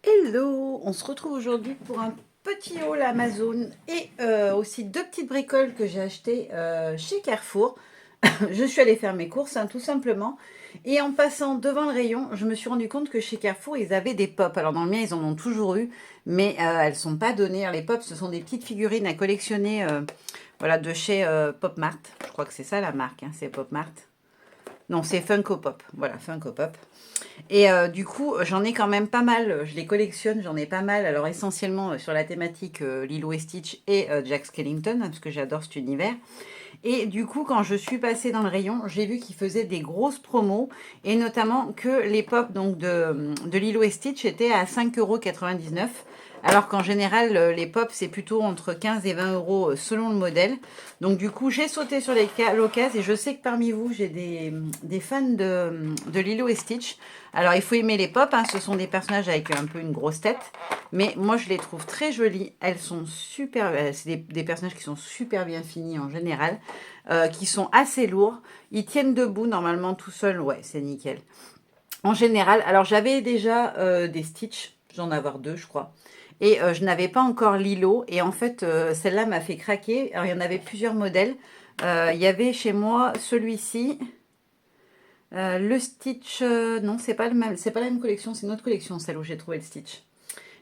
Hello, on se retrouve aujourd'hui pour un petit haul Amazon et aussi deux petites bricoles que j'ai achetées chez Carrefour. Je suis allée faire mes courses, tout simplement. Et en passant devant le rayon, je me suis rendu compte que chez Carrefour, ils avaient des pops. Alors dans le mien, ils en ont toujours eu, mais elles ne sont pas données. Alors, les pops, ce sont des petites figurines à collectionner voilà, de chez Pop Mart. Je crois que c'est ça la marque, c'est Pop Mart. Non, c'est Funko Pop. Voilà, Funko Pop. Et du coup, j'en ai quand même pas mal. Je les collectionne, j'en ai pas mal. Alors essentiellement sur la thématique Lilo et Stitch et Jack Skellington, parce que j'adore cet univers. Et du coup, quand je suis passée dans le rayon, j'ai vu qu'ils faisaient des grosses promos, et notamment que les pop donc de Lilo et Stitch étaient à 5,99 €, alors qu'en général, les pop, c'est plutôt entre 15 et 20 € selon le modèle. Donc du coup, j'ai sauté sur l'occasion, et je sais que parmi vous, j'ai des fans de Lilo et Stitch. Alors, il faut aimer les pop, ce sont des personnages avec un peu une grosse tête, mais moi, je les trouve très jolies. Elles sont super, c'est des personnages qui sont super bien finis en général, qui sont assez lourds. Ils tiennent debout normalement tout seuls, ouais, c'est nickel. En général, alors j'avais déjà des Stitch, j'en ai avoir deux, je crois. Et je n'avais pas encore Lilo. Et en fait, celle-là m'a fait craquer. Alors, il y en avait plusieurs modèles. Il y avait chez moi celui-ci. Le Stitch, non, c'est pas le même, c'est pas la même collection, c'est une autre collection, celle où j'ai trouvé le Stitch.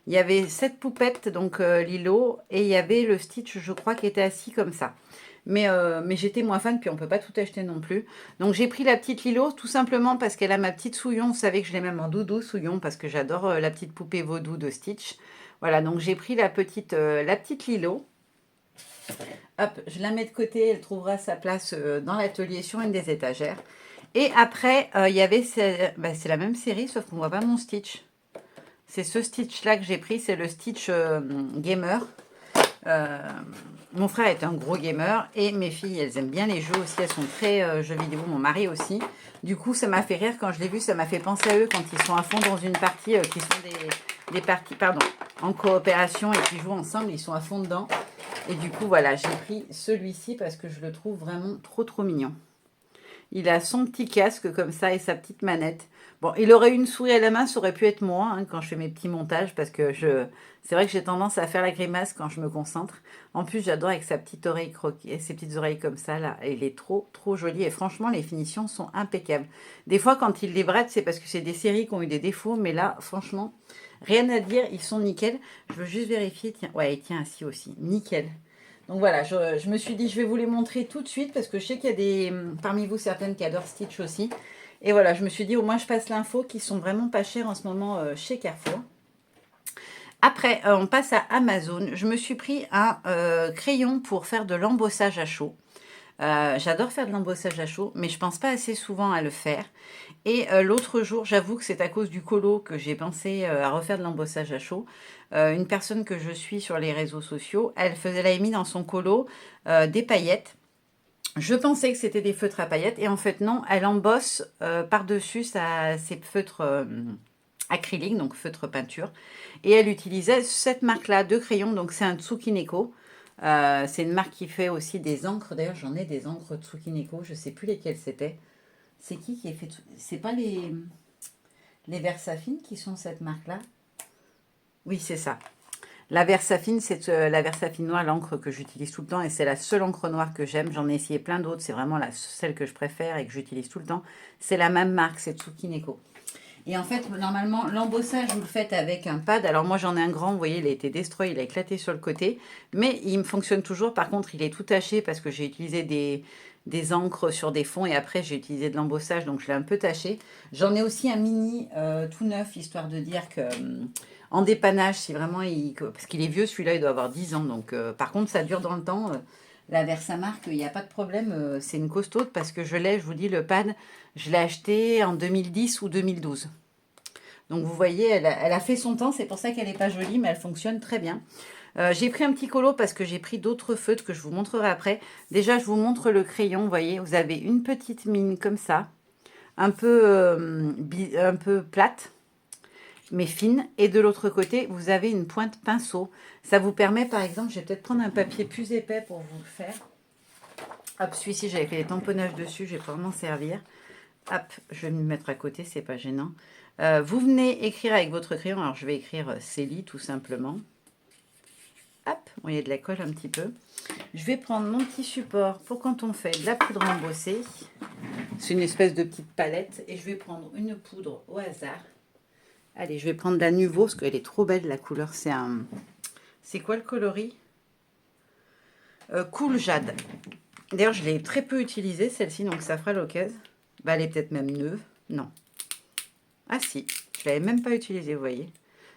Il y avait cette poupette, donc Lilo, et il y avait le Stitch, je crois, qui était assis comme ça. Mais j'étais moins fan, puis on peut pas tout acheter non plus. Donc j'ai pris la petite Lilo, tout simplement parce qu'elle a ma petite Souillon. Vous savez que je l'ai même en doudou Souillon, parce que j'adore la petite poupée vaudou de Stitch. Voilà, donc j'ai pris la petite Lilo. Hop, je la mets de côté, elle trouvera sa place dans l'atelier sur une des étagères. Et après, il y avait, c'est la même série, sauf qu'on voit pas mon Stitch. C'est ce Stitch-là que j'ai pris, c'est le Stitch Gamer. Euh, Mon frère est un gros gamer et mes filles, elles aiment bien les jeux aussi, elles sont très jeux vidéo, mon mari aussi. Du coup, ça m'a fait rire quand je l'ai vu, ça m'a fait penser à eux quand ils sont à fond dans une partie, qui sont des parties, pardon, en coopération et qui jouent ensemble, ils sont à fond dedans. Et du coup, voilà, j'ai pris celui-ci parce que je le trouve vraiment trop mignon. Il a son petit casque comme ça et sa petite manette. Bon, il aurait une souris à la main, ça aurait pu être moi quand je fais mes petits montages parce que c'est vrai que j'ai tendance à faire la grimace quand je me concentre. En plus, j'adore avec sa petite oreille croquée, ses petites oreilles comme ça là. Il est trop joli et franchement, les finitions sont impeccables. Des fois, quand il les brade, c'est parce que c'est des séries qui ont eu des défauts, mais là, franchement, rien à dire, ils sont nickel. Je veux juste vérifier. Tiens, ouais, il tient assis aussi, nickel. Donc voilà, je me suis dit, je vais vous les montrer tout de suite parce que je sais qu'il y a parmi vous certaines qui adorent Stitch aussi. Et voilà, je me suis dit, au moins je passe l'info qu'ils sont vraiment pas chers en ce moment chez Carrefour. Après, on passe à Amazon. Je me suis pris un crayon pour faire de l'embossage à chaud. J'adore faire de l'embossage à chaud, mais je pense pas assez souvent à le faire. Et l'autre jour, j'avoue que c'est à cause du colo que j'ai pensé à refaire de l'embossage à chaud. Une personne que je suis sur les réseaux sociaux, elle avait mis dans son colo des paillettes. Je pensais que c'était des feutres à paillettes et en fait non, elle embosse par-dessus ses feutres acryliques, donc feutre peinture. Et elle utilisait cette marque-là de crayon, donc c'est un Tsukineko. C'est une marque qui fait aussi des encres. D'ailleurs, j'en ai des encres Tsukineko, je ne sais plus lesquelles c'était. C'est qui est fait. C'est pas les Versafine qui sont cette marque-là? Oui, c'est ça. La Versafine, c'est la Versafine noire, l'encre que j'utilise tout le temps et c'est la seule encre noire que j'aime. J'en ai essayé plein d'autres, c'est vraiment celle que je préfère et que j'utilise tout le temps. C'est la même marque, c'est Tsukineko. Et en fait, normalement, l'embossage, vous le faites avec un pad. Alors moi, j'en ai un grand, vous voyez, il a été destroy, il a éclaté sur le côté. Mais il me fonctionne toujours. Par contre, il est tout taché parce que j'ai utilisé des encres sur des fonds et après, j'ai utilisé de l'embossage, donc je l'ai un peu taché. J'en ai aussi un mini tout neuf, histoire de dire que en dépannage, si vraiment parce qu'il est vieux, celui-là, il doit avoir 10 ans. Donc, par contre, ça dure dans le temps. La Versamark, il n'y a pas de problème. C'est une costaude parce que je vous dis, le pad, je l'ai acheté en 2010 ou 2012. Donc vous voyez, elle a fait son temps, c'est pour ça qu'elle n'est pas jolie, mais elle fonctionne très bien. J'ai pris un petit colo parce que j'ai pris d'autres feutres que je vous montrerai après. Déjà, je vous montre le crayon, vous voyez, vous avez une petite mine comme ça, un peu plate, mais fine. Et de l'autre côté, vous avez une pointe pinceau. Ça vous permet, par exemple, je vais peut-être prendre un papier plus épais pour vous le faire. Hop, celui-ci, j'avais fait les tamponnages dessus, je vais pouvoir m'en servir. Hop, je vais me mettre à côté, c'est pas gênant. Vous venez écrire avec votre crayon. Alors, je vais écrire Célie, tout simplement. Hop, il y a de la colle un petit peu. Je vais prendre mon petit support pour quand on fait de la poudre embossée. C'est une espèce de petite palette. Et je vais prendre une poudre au hasard. Allez, je vais prendre la Nuvo parce qu'elle est trop belle, la couleur. C'est un... C'est quoi le coloris? Cool Jade. D'ailleurs, je l'ai très peu utilisée, celle-ci, donc ça fera l'occasion. Bah, elle est peut-être même neuve. Non. Ah si, je l'avais même pas utilisée, vous voyez.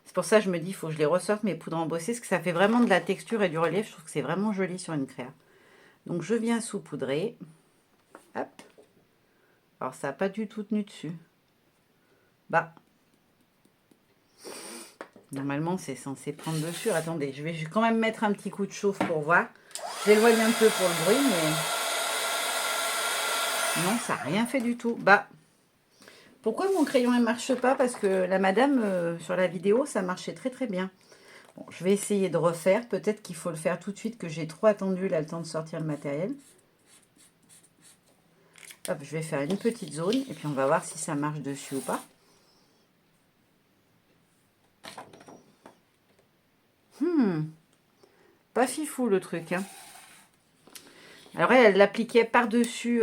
C'est pour ça que je me dis, il faut que je les ressorte, mes poudres embossées, parce que ça fait vraiment de la texture et du relief. Je trouve que c'est vraiment joli sur une créa. Donc, je viens saupoudrer. Hop. Alors, ça n'a pas du tout tenu dessus. Bah. Normalement, c'est censé prendre dessus. Attendez, je vais quand même mettre un petit coup de chauffe pour voir. Je l'éloigne un peu pour le bruit, mais... Non, ça n'a rien fait du tout. Bah... Pourquoi mon crayon ne marche pas? Parce que la madame, sur la vidéo, ça marchait très très bien. Bon, je vais essayer de refaire. Peut-être qu'il faut le faire tout de suite, que j'ai trop attendu là, le temps de sortir le matériel. Hop, je vais faire une petite zone et puis on va voir si ça marche dessus ou pas. Pas fifou le truc. Hein. Alors elle l'appliquait par-dessus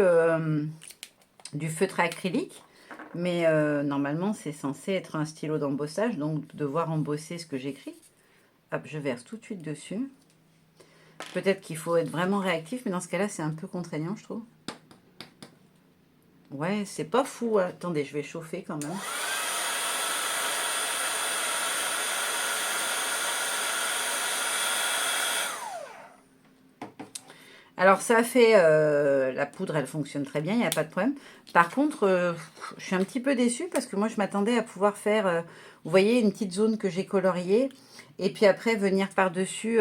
du feutre acrylique. Mais normalement, c'est censé être un stylo d'embossage, donc devoir embosser ce que j'écris. Hop, je verse tout de suite dessus. Peut-être qu'il faut être vraiment réactif, mais dans ce cas-là, c'est un peu contraignant, je trouve. Ouais, c'est pas fou. Hein. Attendez, je vais chauffer quand même. Alors, ça fait... la poudre, elle fonctionne très bien, il n'y a pas de problème. Par contre, je suis un petit peu déçue parce que moi, je m'attendais à pouvoir faire... vous voyez, une petite zone que j'ai coloriée. Et puis après, venir par-dessus,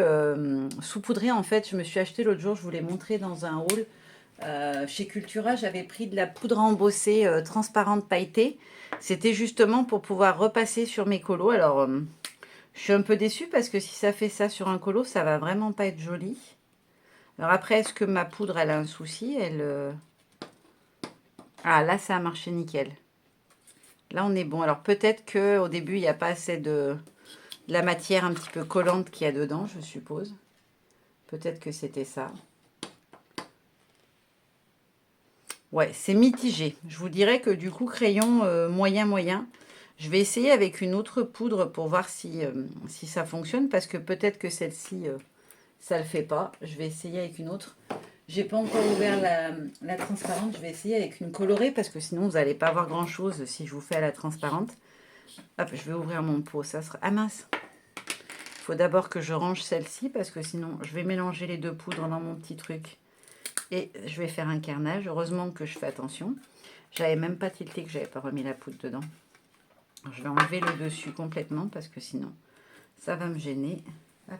saupoudrer. En fait, je me suis acheté l'autre jour, je vous l'ai montré dans un haul. Chez Cultura, j'avais pris de la poudre à embosser transparente pailletée. C'était justement pour pouvoir repasser sur mes colos. Alors, je suis un peu déçue parce que si ça fait ça sur un colo, ça va vraiment pas être joli. Alors après, est-ce que ma poudre, elle a un souci? Ah, là, ça a marché nickel. Là, on est bon. Alors peut-être qu'au début, il n'y a pas assez de la matière un petit peu collante qu'il y a dedans, je suppose. Peut-être que c'était ça. Ouais, c'est mitigé. Je vous dirais que du coup, crayon moyen. Je vais essayer avec une autre poudre pour voir si ça fonctionne. Parce que peut-être que celle-ci, ça ne le fait pas. Je vais essayer avec une autre. J'ai pas encore ouvert la transparente. Je vais essayer avec une colorée. Parce que sinon, vous n'allez pas voir grand-chose si je vous fais à la transparente. Hop, je vais ouvrir mon pot. Ça sera... Ah mince! Il faut d'abord que je range celle-ci. Parce que sinon, je vais mélanger les deux poudres dans mon petit truc. Et je vais faire un carnage. Heureusement que je fais attention. J'avais même pas tilté que j'avais pas remis la poudre dedans. Alors, je vais enlever le dessus complètement parce que sinon ça va me gêner. Hop.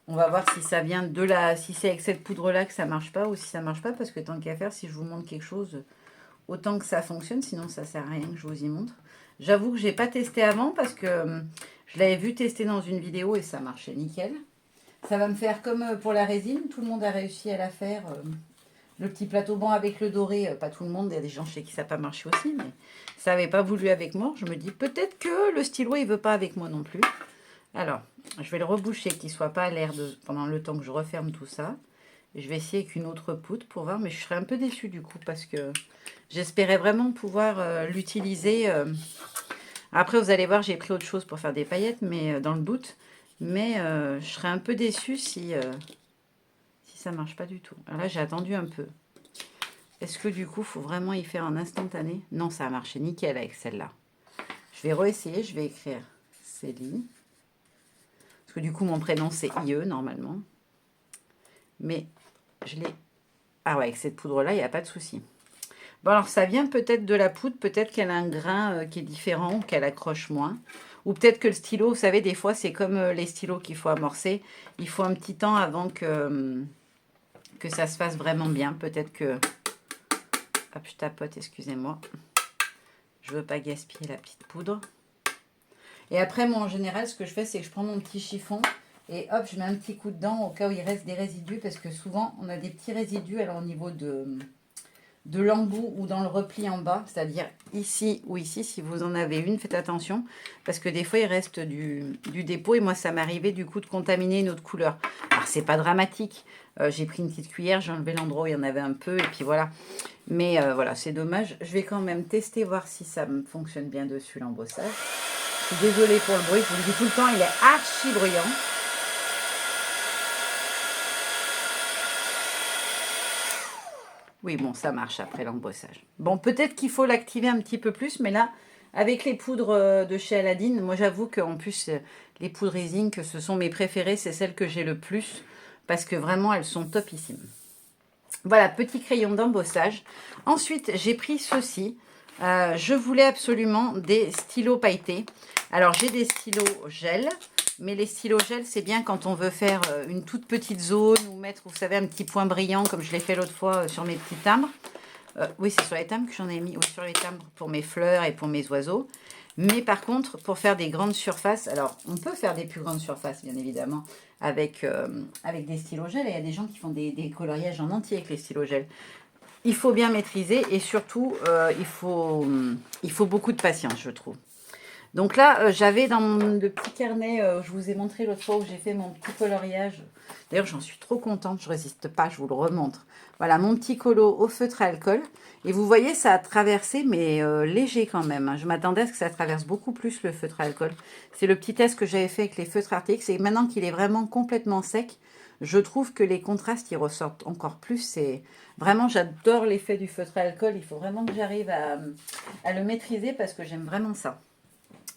On va voir si ça vient de la... Si c'est avec cette poudre-là que ça marche pas ou si ça marche pas. Parce que tant qu'à faire, si je vous montre quelque chose, autant que ça fonctionne. Sinon, ça sert à rien que je vous y montre. J'avoue que j'ai pas testé avant parce que je l'avais vu tester dans une vidéo et ça marchait nickel. Ça va me faire comme pour la résine. Tout le monde a réussi à la faire. Le petit plateau banc avec le doré, pas tout le monde. Il y a des gens chez qui ça n'a pas marché aussi. Mais ça n'avait pas voulu avec moi. Je me dis peut-être que le stylo, il ne veut pas avec moi non plus. Alors, je vais le reboucher, qu'il ne soit pas à l'air pendant le temps que je referme tout ça. Et je vais essayer avec une autre poudre pour voir. Mais je serais un peu déçue du coup parce que j'espérais vraiment pouvoir l'utiliser. Après, vous allez voir, j'ai pris autre chose pour faire des paillettes, mais dans le doute. Mais je serais un peu déçue si ça ne marche pas du tout. Alors là, j'ai attendu un peu. Est-ce que du coup, il faut vraiment y faire en instantané? Non, ça a marché nickel avec celle-là. Je vais réessayer, je vais écrire Célie. Parce que du coup, mon prénom, c'est IE, normalement. Mais je l'ai... Ah ouais, avec cette poudre-là, il n'y a pas de souci. Bon, alors ça vient peut-être de la poudre, peut-être qu'elle a un grain qui est différent, qu'elle accroche moins. Ou peut-être que le stylo, vous savez, des fois, c'est comme les stylos qu'il faut amorcer. Il faut un petit temps avant que ça se fasse vraiment bien. Peut-être que... Hop, je tapote, excusez-moi. Je ne veux pas gaspiller la petite poudre. Et après, moi, en général, ce que je fais, c'est que je prends mon petit chiffon et hop, je mets un petit coup dedans au cas où il reste des résidus. Parce que souvent, on a des petits résidus alors, au niveau de l'embout ou dans le repli en bas, c'est-à-dire ici ou ici, si vous en avez une, faites attention, parce que des fois il reste du dépôt, et moi ça m'arrivait du coup de contaminer une autre couleur. Alors c'est pas dramatique, j'ai pris une petite cuillère, j'ai enlevé l'endroit où il y en avait un peu, et puis voilà. Mais voilà, c'est dommage. Je vais quand même tester, voir si ça me fonctionne bien dessus l'embossage. Je suis désolée pour le bruit, je vous le dis tout le temps, il est archi bruyant. Oui, bon, ça marche après l'embossage. Bon, peut-être qu'il faut l'activer un petit peu plus, mais là, avec les poudres de chez Aladdin, moi j'avoue qu'en plus, les poudres Zinc, ce sont mes préférées, c'est celles que j'ai le plus, parce que vraiment, elles sont topissimes. Voilà, petit crayon d'embossage. Ensuite, j'ai pris ceci. Je voulais absolument des stylos pailletés. Alors, j'ai des stylos gel. Mais les stylos gel, c'est bien quand on veut faire une toute petite zone ou mettre, vous savez, un petit point brillant comme je l'ai fait l'autre fois sur mes petits timbres. Oui, c'est sur les timbres que j'en ai mis. Oui, sur les timbres pour mes fleurs et pour mes oiseaux. Mais par contre, pour faire des grandes surfaces, alors on peut faire des plus grandes surfaces, bien évidemment, avec des stylos gel. Et il y a des gens qui font des coloriages en entier avec les stylos gel. Il faut bien maîtriser et surtout, il faut beaucoup de patience, je trouve. Donc là, j'avais dans le petit carnet, je vous ai montré l'autre fois où j'ai fait mon petit coloriage. D'ailleurs, j'en suis trop contente, je ne résiste pas, je vous le remontre. Voilà, mon petit colo au feutre à alcool. Et vous voyez, ça a traversé, mais léger quand même, hein. Je m'attendais à ce que ça traverse beaucoup plus le feutre à alcool. C'est le petit test que j'avais fait avec les feutres RTX. Et maintenant qu'il est vraiment complètement sec, je trouve que les contrastes, ils ressortent encore plus. Et vraiment, j'adore l'effet du feutre à alcool. Il faut vraiment que j'arrive à le maîtriser parce que j'aime vraiment ça.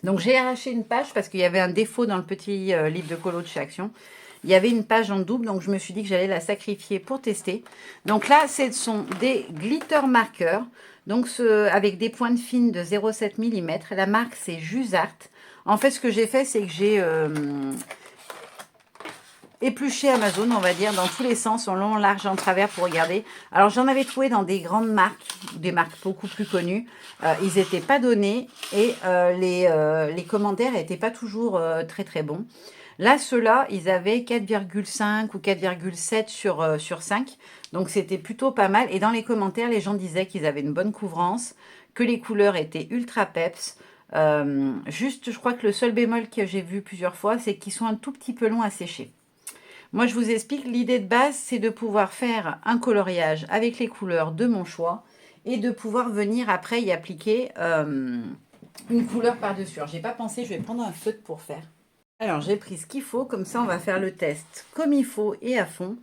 Donc j'ai arraché une page parce qu'il y avait un défaut dans le petit livre de colo de chez Action. Il y avait une page en double, donc je me suis dit que j'allais la sacrifier pour tester. Donc là, ce sont des glitter marqueurs, donc avec des pointes fines de 0,7 mm. La marque, c'est Jusart. En fait, ce que j'ai fait, c'est que j'ai épluché Amazon, on va dire, dans tous les sens, en long, large, en travers, pour regarder. Alors, j'en avais trouvé dans des grandes marques, des marques beaucoup plus connues. Ils n'étaient pas donnés et les commentaires n'étaient pas toujours très, très bons. Là, ceux-là, ils avaient 4,5 ou 4,7 sur 5. Donc, c'était plutôt pas mal. Et dans les commentaires, les gens disaient qu'ils avaient une bonne couvrance, que les couleurs étaient ultra peps. Juste, je crois que le seul bémol que j'ai vu plusieurs fois, c'est qu'ils sont un tout petit peu longs à sécher. Moi, je vous explique, l'idée de base, c'est de pouvoir faire un coloriage avec les couleurs de mon choix et de pouvoir venir après y appliquer une couleur par-dessus. Alors, j'ai pas pensé, je vais prendre un feutre pour faire. Alors, j'ai pris ce qu'il faut, comme ça, on va faire le test comme il faut et à fond.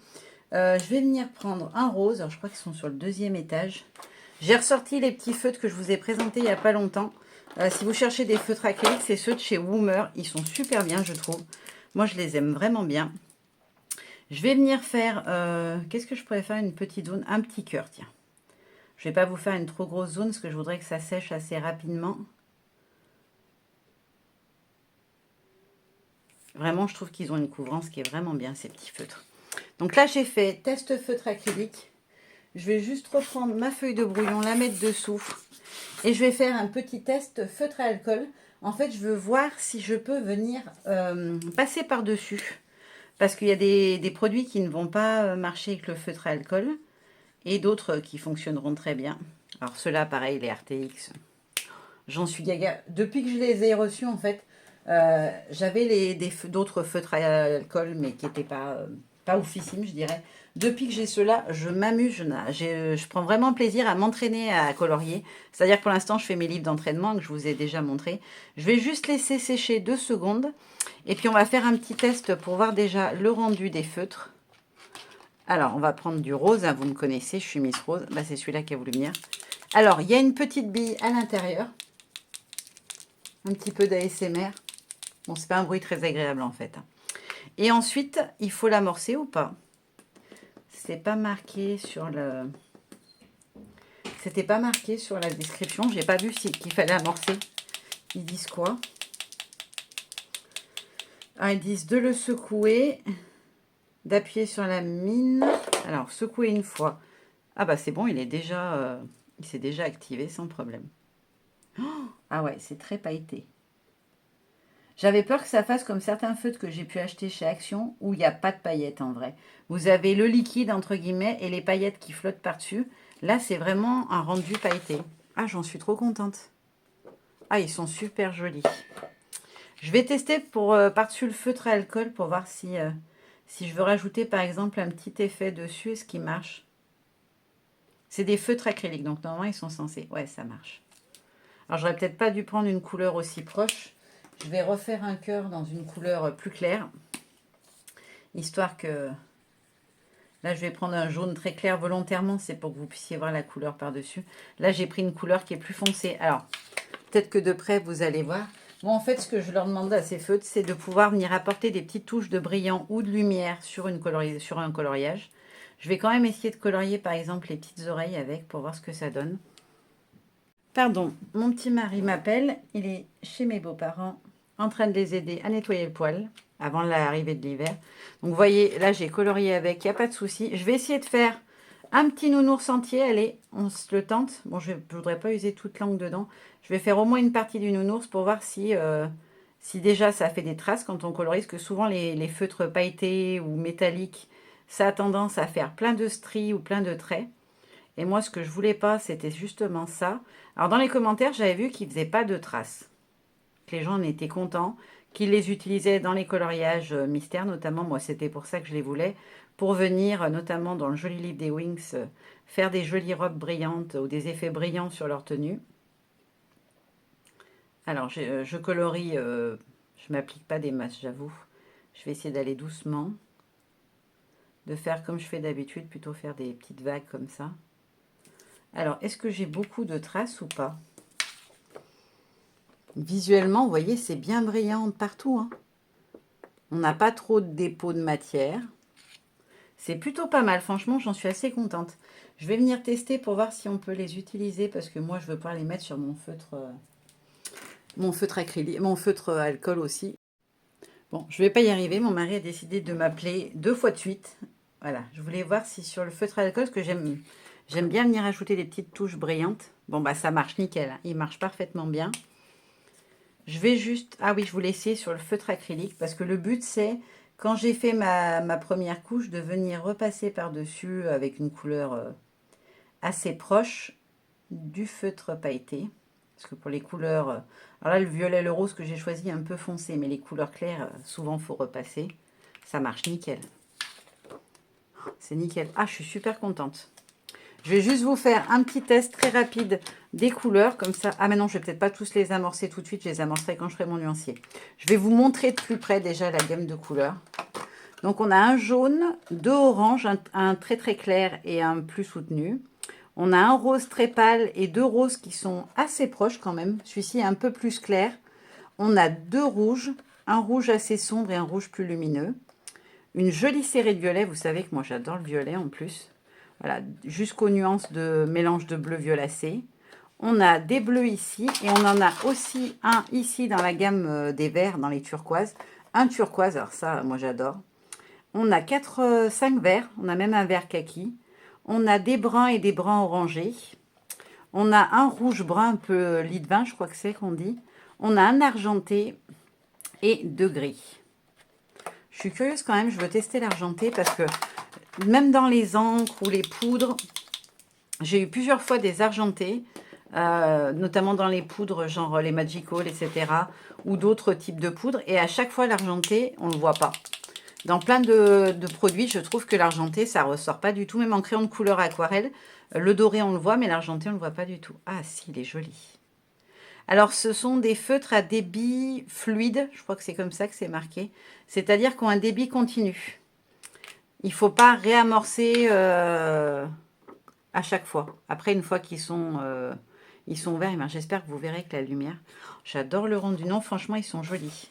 Je vais venir prendre un rose, alors je crois qu'ils sont sur le deuxième étage. J'ai ressorti les petits feutres que je vous ai présentés il n'y a pas longtemps. Si vous cherchez des feutres acryliques, c'est ceux de chez Woomer. Ils sont super bien, je trouve. Moi, je les aime vraiment bien. Je vais venir faire, qu'est-ce que je pourrais faire? Une petite zone, un petit cœur, tiens. Je ne vais pas vous faire une trop grosse zone parce que je voudrais que ça sèche assez rapidement. Vraiment, je trouve qu'ils ont une couvrance qui est vraiment bien, ces petits feutres. Donc là, j'ai fait test feutre acrylique. Je vais juste reprendre ma feuille de brouillon, la mettre dessous. Et je vais faire un petit test feutre à alcool. En fait, je veux voir si je peux venir passer par-dessus. Parce qu'il y a des produits qui ne vont pas marcher avec le feutre à alcool. Et d'autres qui fonctionneront très bien. Alors ceux-là, pareil, les RTX. J'en suis gaga. Depuis que je les ai reçus, en fait, j'avais d'autres feutres à alcool, mais qui n'étaient pas oufissimes, je dirais. Depuis que j'ai ceux-là, je m'amuse, je prends vraiment plaisir à m'entraîner à colorier. C'est-à-dire que pour l'instant, je fais mes livres d'entraînement que je vous ai déjà montré. Je vais juste laisser sécher 2 secondes. Et puis, on va faire un petit test pour voir déjà le rendu des feutres. Alors, on va prendre du rose. Hein, vous me connaissez, je suis Miss Rose. Bah, c'est celui-là qui a voulu venir. Alors, il y a une petite bille à l'intérieur. Un petit peu d'ASMR. Bon, c'est pas un bruit très agréable en fait. Et ensuite, il faut l'amorcer ou pas? C'est pas marqué sur le... C'était pas marqué sur la description. J'ai pas vu qu'il fallait amorcer. Ils disent quoi? Ah, ils disent de le secouer, d'appuyer sur la mine. Alors, secouer une fois. Ah bah c'est bon, il s'est déjà activé sans problème. Oh, ah ouais, c'est très pailleté. J'avais peur que ça fasse comme certains feutres que j'ai pu acheter chez Action, où il n'y a pas de paillettes en vrai. Vous avez le liquide, entre guillemets, et les paillettes qui flottent par-dessus. Là, c'est vraiment un rendu pailleté. Ah, j'en suis trop contente. Ah, ils sont super jolis. Je vais tester pour par-dessus le feutre à alcool pour voir si, si je veux rajouter par exemple un petit effet dessus. Est-ce qu'il marche? C'est des feutres acryliques, donc normalement ils sont censés... Ouais, ça marche. Alors j'aurais peut-être pas dû prendre une couleur aussi proche. Je vais refaire un cœur dans une couleur plus claire. Histoire que... Là, je vais prendre un jaune très clair volontairement. C'est pour que vous puissiez voir la couleur par-dessus. Là, j'ai pris une couleur qui est plus foncée. Alors, peut-être que de près, vous allez voir. Moi, en fait, ce que je leur demande à ces feutres, c'est de pouvoir venir apporter des petites touches de brillant ou de lumière sur un coloriage. Je vais quand même essayer de colorier, par exemple, les petites oreilles avec pour voir ce que ça donne. Pardon, mon petit mari m'appelle. Il est chez mes beaux-parents, en train de les aider à nettoyer le poêle avant l'arrivée de l'hiver. Donc, vous voyez, là, j'ai colorié avec, il n'y a pas de souci. Je vais essayer de faire un petit nounours entier. Allez, on se le tente. Bon, je ne voudrais pas user toute l'encre dedans. Je vais faire au moins une partie du nounours pour voir si, si déjà ça fait des traces quand on colorise. Parce que souvent, les feutres pailletés ou métalliques, ça a tendance à faire plein de stries ou plein de traits. Et moi, ce que je voulais pas, c'était justement ça. Alors, dans les commentaires, j'avais vu qu'ils ne faisaient pas de traces. Que les gens en étaient contents, qu'ils les utilisaient dans les coloriages mystères, notamment. Moi, c'était pour ça que je les voulais. Pour venir, notamment dans le joli livre des Wings, faire des jolies robes brillantes ou des effets brillants sur leur tenue. Alors, je colorie, je m'applique pas des masses, j'avoue. Je vais essayer d'aller doucement. De faire comme je fais d'habitude, plutôt faire des petites vagues comme ça. Alors, est-ce que j'ai beaucoup de traces ou pas? Visuellement, vous voyez, c'est bien brillant partout, hein. On n'a pas trop de dépôt de matière. C'est plutôt pas mal, franchement, j'en suis assez contente. Je vais venir tester pour voir si on peut les utiliser, parce que moi, je veux pas les mettre sur mon feutre acrylique, mon feutre alcool aussi. Bon, je vais pas y arriver, mon mari a décidé de m'appeler 2 fois de suite. Voilà, je voulais voir si sur le feutre alcool, parce que j'aime bien venir ajouter des petites touches brillantes. Bon, bah ça marche nickel, hein. Il marche parfaitement bien. Je vais juste... Ah oui, je vous laissais sur le feutre acrylique, parce que le but, c'est, quand j'ai fait ma première couche, de venir repasser par-dessus avec une couleur assez proche du feutre pailleté. Parce que pour les couleurs... alors là, le violet et le rose que j'ai choisi est un peu foncé, mais les couleurs claires, souvent, il faut repasser. Ça marche nickel. C'est nickel. Ah, je suis super contente. Je vais juste vous faire un petit test très rapide des couleurs, comme ça. Ah, mais non, je vais peut-être pas tous les amorcer tout de suite. Je les amorcerai quand je ferai mon nuancier. Je vais vous montrer de plus près déjà la gamme de couleurs. Donc, on a un jaune, deux oranges, un très très clair et un plus soutenu. On a un rose très pâle et deux roses qui sont assez proches quand même. Celui-ci est un peu plus clair. On a deux rouges, un rouge assez sombre et un rouge plus lumineux. Une jolie série de violets. Vous savez que moi, j'adore le violet en plus. Voilà, jusqu'aux nuances de mélange de bleu violacé. On a des bleus ici et on en a aussi un ici dans la gamme des verts, dans les turquoises. Un turquoise, alors ça, moi j'adore. On a 5 verts, on a même un vert kaki. On a des bruns et des bruns orangés. On a un rouge brun un peu lit de vin, je crois que c'est qu'on dit. On a un argenté et deux gris. Je suis curieuse quand même, je veux tester l'argenté parce que même dans les encres ou les poudres, j'ai eu plusieurs fois des argentés, notamment dans les poudres genre les Magical, etc. ou d'autres types de poudres. Et à chaque fois, l'argenté, on ne le voit pas. Dans plein de produits, je trouve que l'argenté, ça ne ressort pas du tout. Même en crayon de couleur aquarelle, le doré, on le voit, mais l'argenté, on ne le voit pas du tout. Ah si, il est joli. Alors, ce sont des feutres à débit fluide. Je crois que c'est comme ça que c'est marqué. C'est-à-dire qu'ils ont un débit continu. Il ne faut pas réamorcer à chaque fois. Après, une fois qu'ils sont verts, j'espère que vous verrez que la lumière... J'adore le rendu. Non, franchement, ils sont jolis.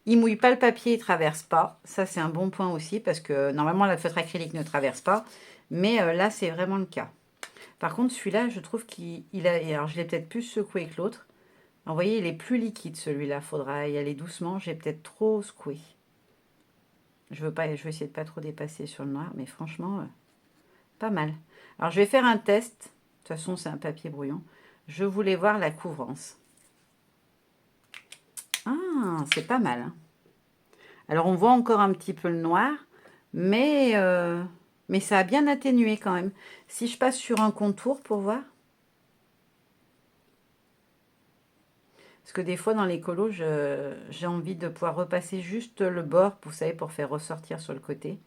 Ils ne mouillent pas le papier, ils ne traversent pas. Ça, c'est un bon point aussi, parce que normalement, la feutre acrylique ne traverse pas. Mais là, c'est vraiment le cas. Par contre, celui-là, je trouve qu'il a... Alors, je l'ai peut-être plus secoué que l'autre. Vous voyez, il est plus liquide, celui-là. Il faudra y aller doucement. J'ai peut-être trop secoué. Je vais essayer de pas trop dépasser sur le noir, mais franchement, pas mal. Alors, je vais faire un test. De toute façon, c'est un papier brouillon. Je voulais voir la couvrance. Ah, c'est pas mal, hein. Alors, on voit encore un petit peu le noir, mais mais ça a bien atténué quand même. Si je passe sur un contour pour voir. Parce que des fois, dans les colos, j'ai envie de pouvoir repasser juste le bord, vous savez, pour faire ressortir sur le côté.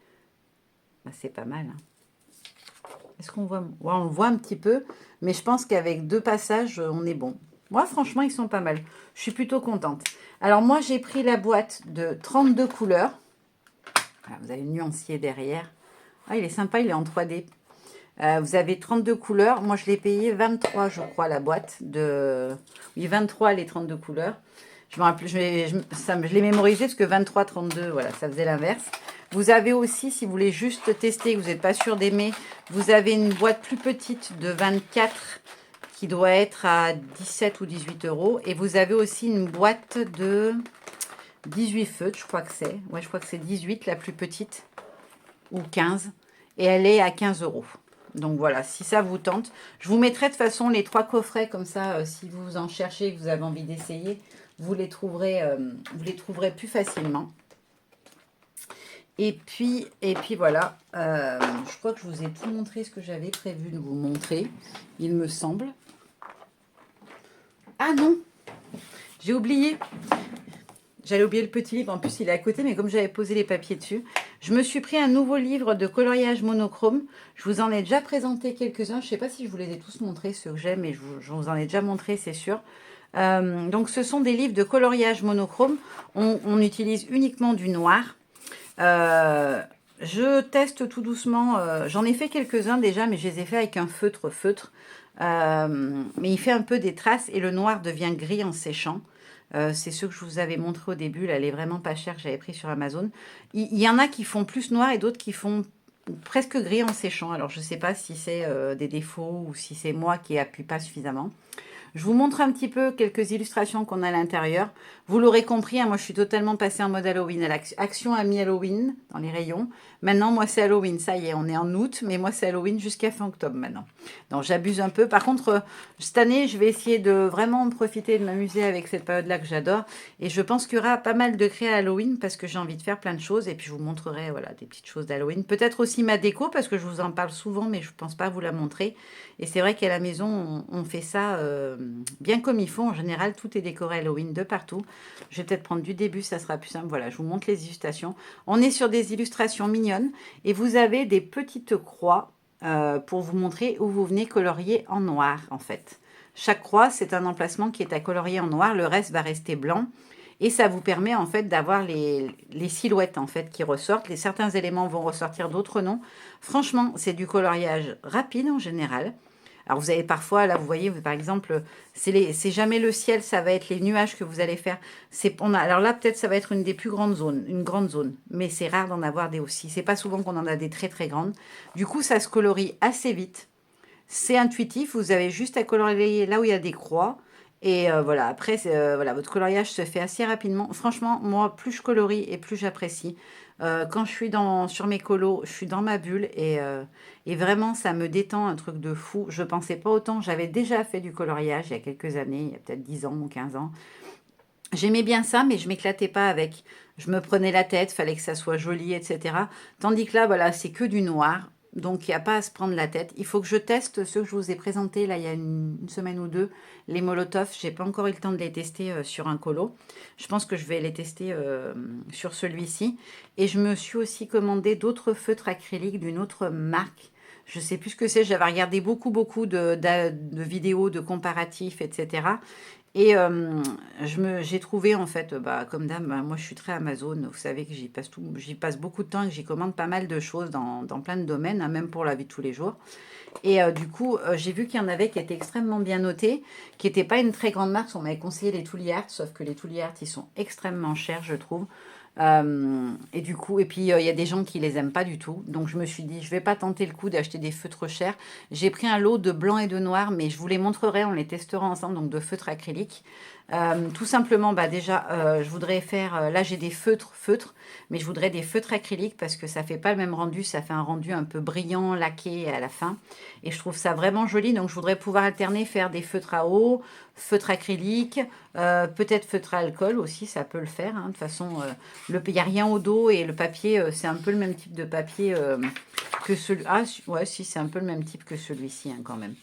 Bah, c'est pas mal. Hein. Est-ce qu'on voit? Ouais, on le voit un petit peu, mais je pense qu'avec 2 passages, on est bon. Moi, franchement, ils sont pas mal. Je suis plutôt contente. Alors, moi, j'ai pris la boîte de 32 couleurs. Ah, vous avez le nuancier derrière. Ah, il est sympa, il est en 3D. Vous avez 32 couleurs. Moi, je l'ai payé 23, je crois, la boîte de... Oui, 23, les 32 couleurs. Je me rappelle, je l'ai mémorisé parce que 23, 32, voilà, ça faisait l'inverse. Vous avez aussi, si vous voulez juste tester, que vous n'êtes pas sûr d'aimer, vous avez une boîte plus petite de 24 qui doit être à 17 ou 18 euros. Et vous avez aussi une boîte de 18 feutres, je crois que c'est. Ouais, je crois que c'est 18, la plus petite, ou 15. Et elle est à 15 euros. Donc voilà, si ça vous tente. Je vous mettrai de toute façon les 3 coffrets comme ça, si vous en cherchez et que vous avez envie d'essayer, vous les trouverez plus facilement. Et puis voilà, je crois que je vous ai tout montré ce que j'avais prévu de vous montrer, il me semble. Ah non, j'ai oublié. J'allais oublier le petit livre, en plus il est à côté, mais comme j'avais posé les papiers dessus, je me suis pris un nouveau livre de coloriage monochrome. Je vous en ai déjà présenté quelques-uns, je ne sais pas si je vous les ai tous montrés, ceux que j'aime, mais je vous en ai déjà montré, c'est sûr. Donc ce sont des livres de coloriage monochrome, on utilise uniquement du noir. Je teste tout doucement, j'en ai fait quelques-uns déjà, mais je les ai fait avec un feutre. Mais il fait un peu des traces et le noir devient gris en séchant. C'est ceux que je vous avais montré au début, là, elle est vraiment pas chère, que j'avais pris sur Amazon. Il y en a qui font plus noir et d'autres qui font presque gris en séchant. Alors je ne sais pas si c'est des défauts ou si c'est moi qui appuie pas suffisamment. Je vous montre un petit peu quelques illustrations qu'on a à l'intérieur. Vous l'aurez compris, hein, moi je suis totalement passée en mode Halloween. Action a mis Halloween dans les rayons. Maintenant, moi c'est Halloween. Ça y est, on est en août, mais moi c'est Halloween jusqu'à fin octobre maintenant. Donc j'abuse un peu. Par contre, cette année, je vais essayer de vraiment profiter de m'amuser avec cette période-là que j'adore. Et je pense qu'il y aura pas mal de créa Halloween parce que j'ai envie de faire plein de choses. Et puis je vous montrerai voilà, des petites choses d'Halloween. Peut-être aussi ma déco parce que je vous en parle souvent, mais je ne pense pas vous la montrer. Et c'est vrai qu'à la maison, on fait ça bien comme il faut. En général, tout est décoré Halloween de partout. Je vais peut-être prendre du début, ça sera plus simple. Voilà, je vous montre les illustrations. On est sur des illustrations mignonnes. Et vous avez des petites croix pour vous montrer où vous venez colorier en noir, en fait. Chaque croix, c'est un emplacement qui est à colorier en noir. Le reste va rester blanc. Et ça vous permet en fait d'avoir les silhouettes en fait qui ressortent. Certains éléments vont ressortir, d'autres non. Franchement, c'est du coloriage rapide en général. Alors vous avez parfois, là vous voyez, par exemple, c'est jamais le ciel, ça va être les nuages que vous allez faire. Alors là peut-être ça va être une des plus grandes zones, une grande zone. Mais c'est rare d'en avoir des aussi. C'est pas souvent qu'on en a des très très grandes. Du coup ça se colorie assez vite. C'est intuitif, vous avez juste à colorier là où il y a des croix. Et voilà, après, voilà, votre coloriage se fait assez rapidement. Franchement, moi, plus je colorie et plus j'apprécie. Quand je suis sur mes colos, je suis dans ma bulle et vraiment, ça me détend un truc de fou. Je pensais pas autant. J'avais déjà fait du coloriage il y a quelques années, il y a peut-être 10 ans ou 15 ans. J'aimais bien ça, mais je m'éclatais pas avec. Je me prenais la tête, fallait que ça soit joli, etc. Tandis que là, voilà, c'est que du noir. Donc, il n'y a pas à se prendre la tête. Il faut que je teste ceux que je vous ai présentés, là, il y a une semaine ou deux. Les Molotov, j'ai pas encore eu le temps de les tester sur un colo. Je pense que je vais les tester sur celui-ci. Et je me suis aussi commandé d'autres feutres acryliques d'une autre marque. Je sais plus ce que c'est. J'avais regardé beaucoup de vidéos, de comparatifs, etc. Et j'ai trouvé, en fait, comme d'hab, moi je suis très Amazon, vous savez que j'y passe beaucoup de temps et que j'y commande pas mal de choses dans plein de domaines, hein, même pour la vie de tous les jours. Et du coup, j'ai vu qu'il y en avait qui étaient extrêmement bien notés, qui n'étaient pas une très grande marque. On m'avait conseillé les Tooly Art, sauf que les Tooly Art, ils sont extrêmement chers, je trouve. Et du coup, et puis il y a des gens qui les aiment pas du tout. Donc je me suis dit, je vais pas tenter le coup d'acheter des feutres chers. J'ai pris un lot de blanc et de noir, mais je vous les montrerai, on les testera ensemble, donc de feutres acryliques. acrylique. Tout simplement, bah déjà, je voudrais faire, là j'ai des feutres, mais je voudrais des feutres acryliques parce que ça fait pas le même rendu, ça fait un rendu un peu brillant, laqué à la fin. Et je trouve ça vraiment joli, donc je voudrais pouvoir alterner, faire des feutres à eau, feutres acryliques, peut-être feutre à alcool aussi, ça peut le faire. Hein. De toute façon, il n'y a rien au dos et le papier, c'est un peu le même type de papier que celui... Ah, ouais, si, c'est un peu le même type que celui-ci hein, quand même.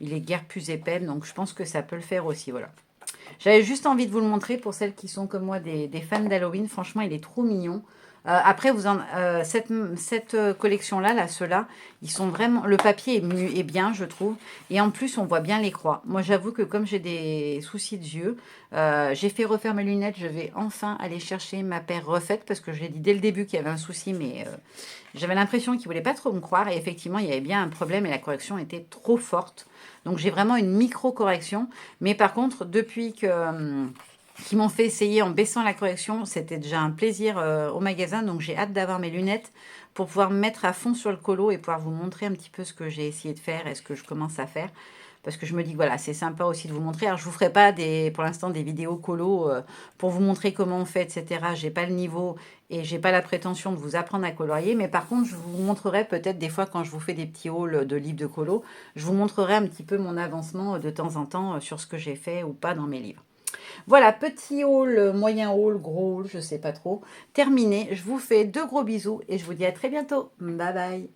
Il est guère plus épais, donc je pense que ça peut le faire aussi, voilà. J'avais juste envie de vous le montrer pour celles qui sont comme moi des fans d'Halloween. Franchement, il est trop mignon. Après, cette collection-là, là, ceux-là, ils sont vraiment... Le papier est bien, je trouve. Et en plus, on voit bien les croix. Moi, j'avoue que comme j'ai des soucis de yeux, j'ai fait refaire mes lunettes. Je vais enfin aller chercher ma paire refaite parce que je l'ai dit dès le début qu'il y avait un souci, mais j'avais l'impression qu'ils ne voulaient pas trop me croire. Et effectivement, il y avait bien un problème et la correction était trop forte. Donc, j'ai vraiment une micro-correction. Mais par contre, depuis que... qui m'ont fait essayer en baissant la correction. C'était déjà un plaisir au magasin, donc j'ai hâte d'avoir mes lunettes pour pouvoir me mettre à fond sur le colo et pouvoir vous montrer un petit peu ce que j'ai essayé de faire et ce que je commence à faire. Parce que je me dis que voilà, c'est sympa aussi de vous montrer. Alors, je ne vous ferai pas pour l'instant des vidéos colo pour vous montrer comment on fait, etc. Je n'ai pas le niveau et je n'ai pas la prétention de vous apprendre à colorier. Mais par contre, je vous montrerai peut-être des fois quand je vous fais des petits hauls de livres de colo, je vous montrerai un petit peu mon avancement de temps en temps sur ce que j'ai fait ou pas dans mes livres. Voilà, petit haul, moyen haul, gros haul, je sais pas trop. Terminé, je vous fais de gros bisous et je vous dis à très bientôt. Bye bye.